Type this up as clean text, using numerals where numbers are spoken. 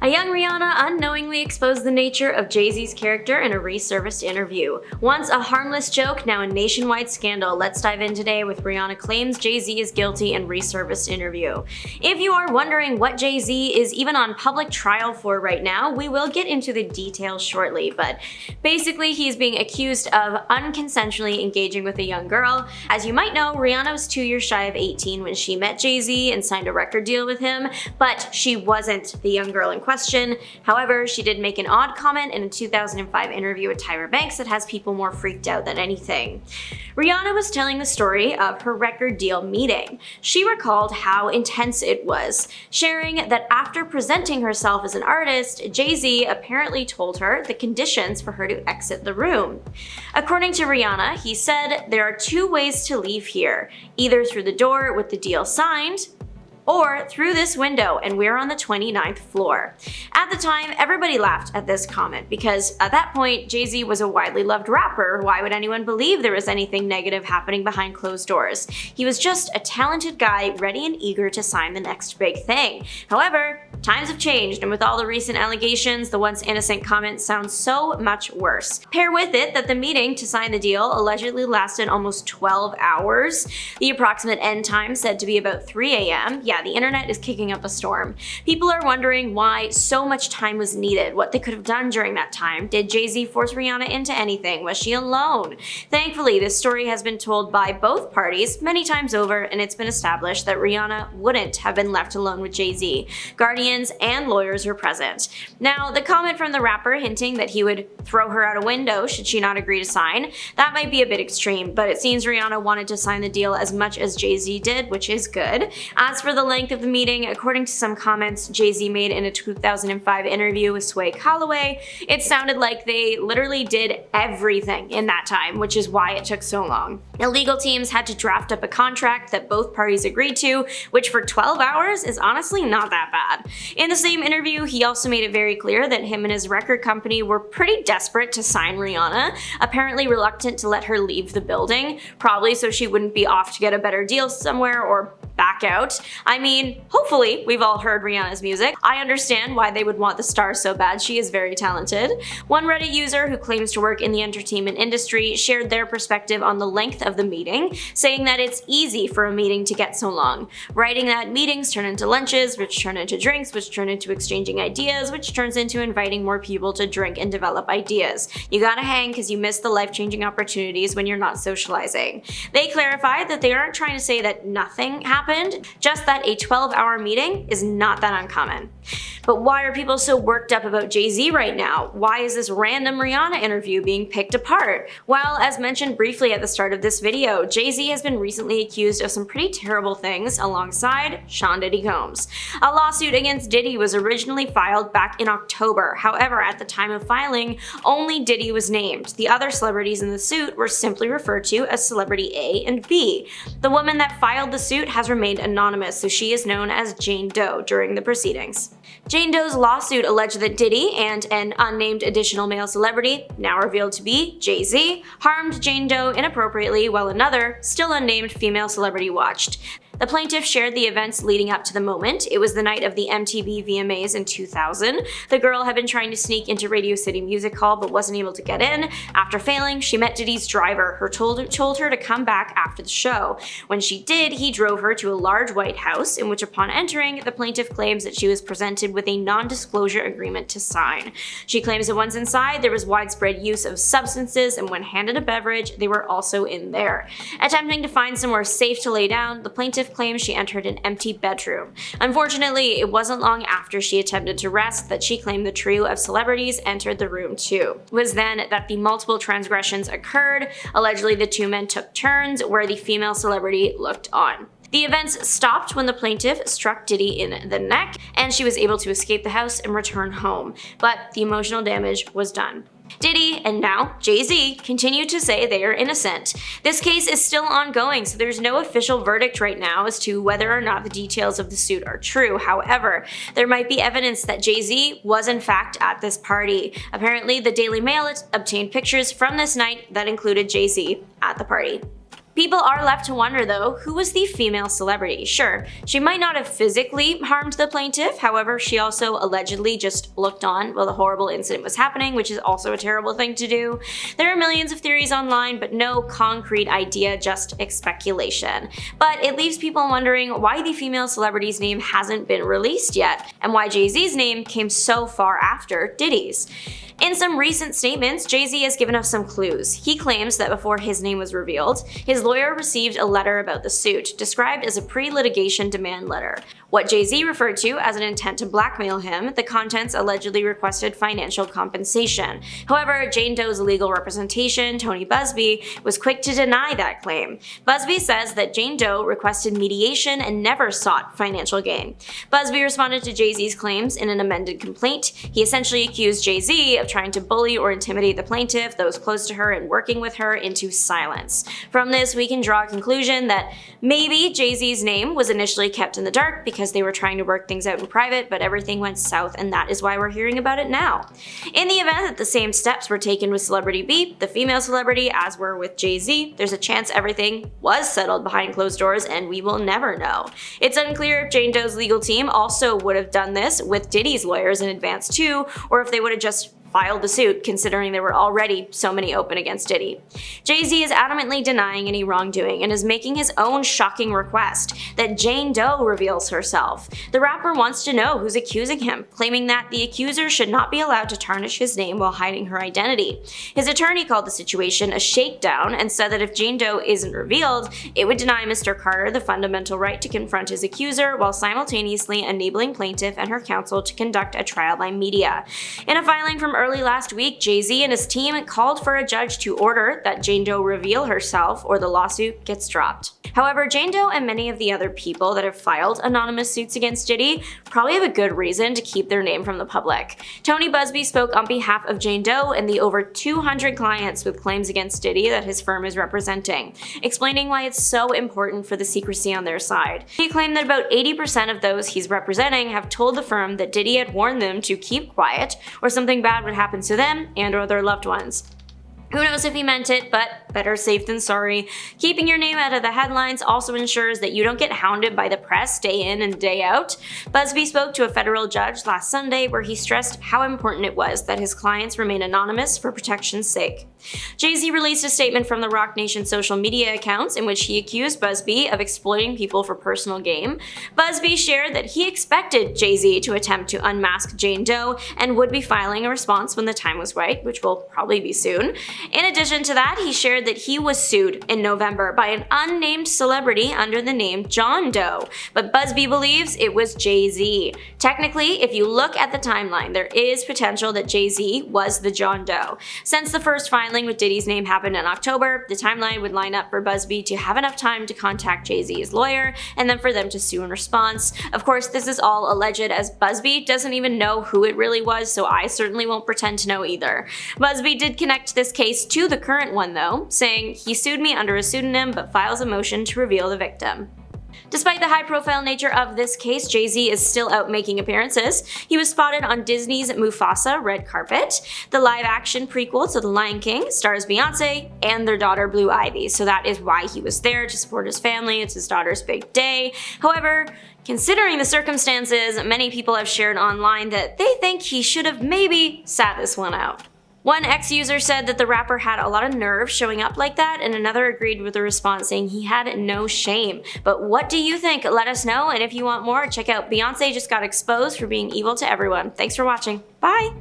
A young Rihanna unknowingly exposed the nature of Jay Z's character in a Resurfaced interview. Once a harmless joke, now a nationwide scandal. Let's dive in today with Rihanna claims Jay Z is guilty in Resurfaced interview. If you are wondering what Jay Z is even on public trial for right now, we will get into the details shortly, but basically he's being accused of unconsensually engaging with a young girl. As you might know, Rihanna was 2 years shy of 18 when she met Jay Z and signed a record deal with him, but she wasn't the young girl in question. However, she did make an odd comment in a 2005 interview with Tyra Banks that has people more freaked out than anything. Rihanna was telling the story of her record deal meeting. She recalled how intense it was, sharing that after presenting herself as an artist, Jay Z apparently told her the conditions for her to exit the room. According to Rihanna, he said, "There are two ways to leave here, either through the door with the deal signed, or through this window, and we're on the 29th floor." At the time, everybody laughed at this comment because at that point, Jay Z was a widely loved rapper. Why would anyone believe there was anything negative happening behind closed doors? He was just a talented guy ready and eager to sign the next big thing. However, times have changed, and with all the recent allegations, the once innocent comment sounds so much worse. Pair with it that the meeting to sign the deal allegedly lasted almost 12 hours. The approximate end time said to be about 3 a.m. Yeah, the internet is kicking up a storm. People are wondering why so much time was needed, what they could have done during that time. Did Jay Z force Rihanna into anything? Was she alone? Thankfully, this story has been told by both parties many times over, and it's been established that Rihanna wouldn't have been left alone with Jay Z. Guardians and lawyers were present. Now, the comment from the rapper hinting that he would throw her out a window should she not agree to sign, that might be a bit extreme, but it seems Rihanna wanted to sign the deal as much as Jay Z did, which is good. As for the length of the meeting, according to some comments Jay Z made in a 2005 interview with Sway Calloway, it sounded like they literally did everything in that time, which is why it took so long. The legal teams had to draft up a contract that both parties agreed to, which for 12 hours is honestly not that bad. In the same interview, he also made it very clear that him and his record company were pretty desperate to sign Rihanna, apparently reluctant to let her leave the building, probably so she wouldn't be off to get a better deal somewhere or back out. I mean, hopefully we've all heard Rihanna's music. I understand why they would want the star so bad. She is very talented. One Reddit user who claims to work in the entertainment industry shared their perspective on the length of the meeting, saying that it's easy for a meeting to get so long. Writing that meetings turn into lunches, which turn into drinks, which turn into exchanging ideas, which turns into inviting more people to drink and develop ideas. You gotta hang because you miss the life-changing opportunities when you're not socializing. They clarified that they aren't trying to say that nothing happened, just that a 12-hour meeting is not that uncommon. But why are people so worked up about Jay Z right now? Why is this random Rihanna interview being picked apart? Well, as mentioned briefly at the start of this video, Jay Z has been recently accused of some pretty terrible things alongside Sean Diddy Combs. A lawsuit against Diddy was originally filed back in October. However, at the time of filing, only Diddy was named. The other celebrities in the suit were simply referred to as Celebrity A and B. The woman that filed the suit has remained anonymous, so she is known as Jane Doe during the proceedings. Jane Doe's lawsuit alleged that Diddy and an unnamed additional male celebrity, now revealed to be Jay Z, harmed Jane Doe inappropriately while another, still unnamed female celebrity watched. The plaintiff shared the events leading up to the moment. It was the night of the MTV VMAs in 2000. The girl had been trying to sneak into Radio City Music Hall but wasn't able to get in. After failing, she met Diddy's driver, who told her to come back after the show. When she did, he drove her to a large white house, in which upon entering, the plaintiff claims that she was presented with a non-disclosure agreement to sign. She claims that once inside, there was widespread use of substances, and when handed a beverage, they were also in there. Attempting to find somewhere safe to lay down, the plaintiff claims she entered an empty bedroom. Unfortunately, it wasn't long after she attempted to rest that she claimed the trio of celebrities entered the room too. It was then that the multiple transgressions occurred. Allegedly, the two men took turns where the female celebrity looked on. The events stopped when the plaintiff struck Diddy in the neck, and she was able to escape the house and return home, but the emotional damage was done. Diddy, and now Jay Z, continue to say they are innocent. This case is still ongoing, so there's no official verdict right now as to whether or not the details of the suit are true. However, there might be evidence that Jay Z was in fact at this party. Apparently, the Daily Mail obtained pictures from this night that included Jay Z at the party. People are left to wonder though, who was the female celebrity? Sure, she might not have physically harmed the plaintiff, however, she also allegedly just looked on while the horrible incident was happening, which is also a terrible thing to do. There are millions of theories online, but no concrete idea, just speculation. But it leaves people wondering why the female celebrity's name hasn't been released yet, and why Jay Z's name came so far after Diddy's. In some recent statements, Jay Z has given us some clues. He claims that before his name was revealed, his lawyer received a letter about the suit, described as a pre-litigation demand letter. What Jay Z referred to as an intent to blackmail him, the contents allegedly requested financial compensation. However, Jane Doe's legal representation, Tony Busby, was quick to deny that claim. Busby says that Jane Doe requested mediation and never sought financial gain. Busby responded to Jay Z's claims in an amended complaint. He essentially accused Jay Z of trying to bully or intimidate the plaintiff, those close to her, and working with her into silence. From this, we can draw a conclusion that maybe Jay Z's name was initially kept in the dark because they were trying to work things out in private, but everything went south, and that is why we're hearing about it now. In the event that the same steps were taken with Celebrity B, the female celebrity, as were with Jay Z, there's a chance everything was settled behind closed doors and we will never know. It's unclear if Jane Doe's legal team also would have done this with Diddy's lawyers in advance too, or if they would have just filed the suit, considering there were already so many open against Diddy. Jay Z is adamantly denying any wrongdoing and is making his own shocking request that Jane Doe reveals herself. The rapper wants to know who's accusing him, claiming that the accuser should not be allowed to tarnish his name while hiding her identity. His attorney called the situation a shakedown and said that if Jane Doe isn't revealed, it would deny Mr. Carter the fundamental right to confront his accuser while simultaneously enabling plaintiff and her counsel to conduct a trial by media. In a filing from early last week, Jay Z and his team called for a judge to order that Jane Doe reveal herself or the lawsuit gets dropped. However, Jane Doe and many of the other people that have filed anonymous suits against Diddy probably have a good reason to keep their name from the public. Tony Busby spoke on behalf of Jane Doe and the over 200 clients with claims against Diddy that his firm is representing, explaining why it's so important for the secrecy on their side. He claimed that about 80% of those he's representing have told the firm that Diddy had warned them to keep quiet or something bad would happen to them and or their loved ones. Who knows if he meant it, but better safe than sorry. Keeping your name out of the headlines also ensures that you don't get hounded by the press day in and day out. Busby spoke to a federal judge last Sunday where he stressed how important it was that his clients remain anonymous for protection's sake. Jay Z released a statement from the Roc Nation social media accounts in which he accused Busby of exploiting people for personal gain. Busby shared that he expected Jay Z to attempt to unmask Jane Doe and would be filing a response when the time was right, which will probably be soon. In addition to that, he shared that he was sued in November by an unnamed celebrity under the name John Doe, but Busby believes it was Jay Z. Technically, if you look at the timeline, there is potential that Jay Z was the John Doe. Since the first filing with Diddy's name happened in October, the timeline would line up for Busby to have enough time to contact Jay Z's lawyer and then for them to sue in response. Of course, this is all alleged as Busby doesn't even know who it really was, so I certainly won't pretend to know either. Busby did connect this case to the current one though, saying he sued me under a pseudonym but files a motion to reveal the victim. Despite the high-profile nature of this case, Jay Z is still out making appearances. He was spotted on Disney's Mufasa red carpet. The live-action prequel to The Lion King stars Beyonce and their daughter Blue Ivy, so that is why he was there to support his family. It's his daughter's big day. However, considering the circumstances, many people have shared online that they think he should have maybe sat this one out. One ex-user said that the rapper had a lot of nerve showing up like that, and another agreed with the response saying he had no shame. But what do you think? Let us know, and if you want more, check out Beyonce just got exposed for being evil to everyone. Thanks for watching. Bye!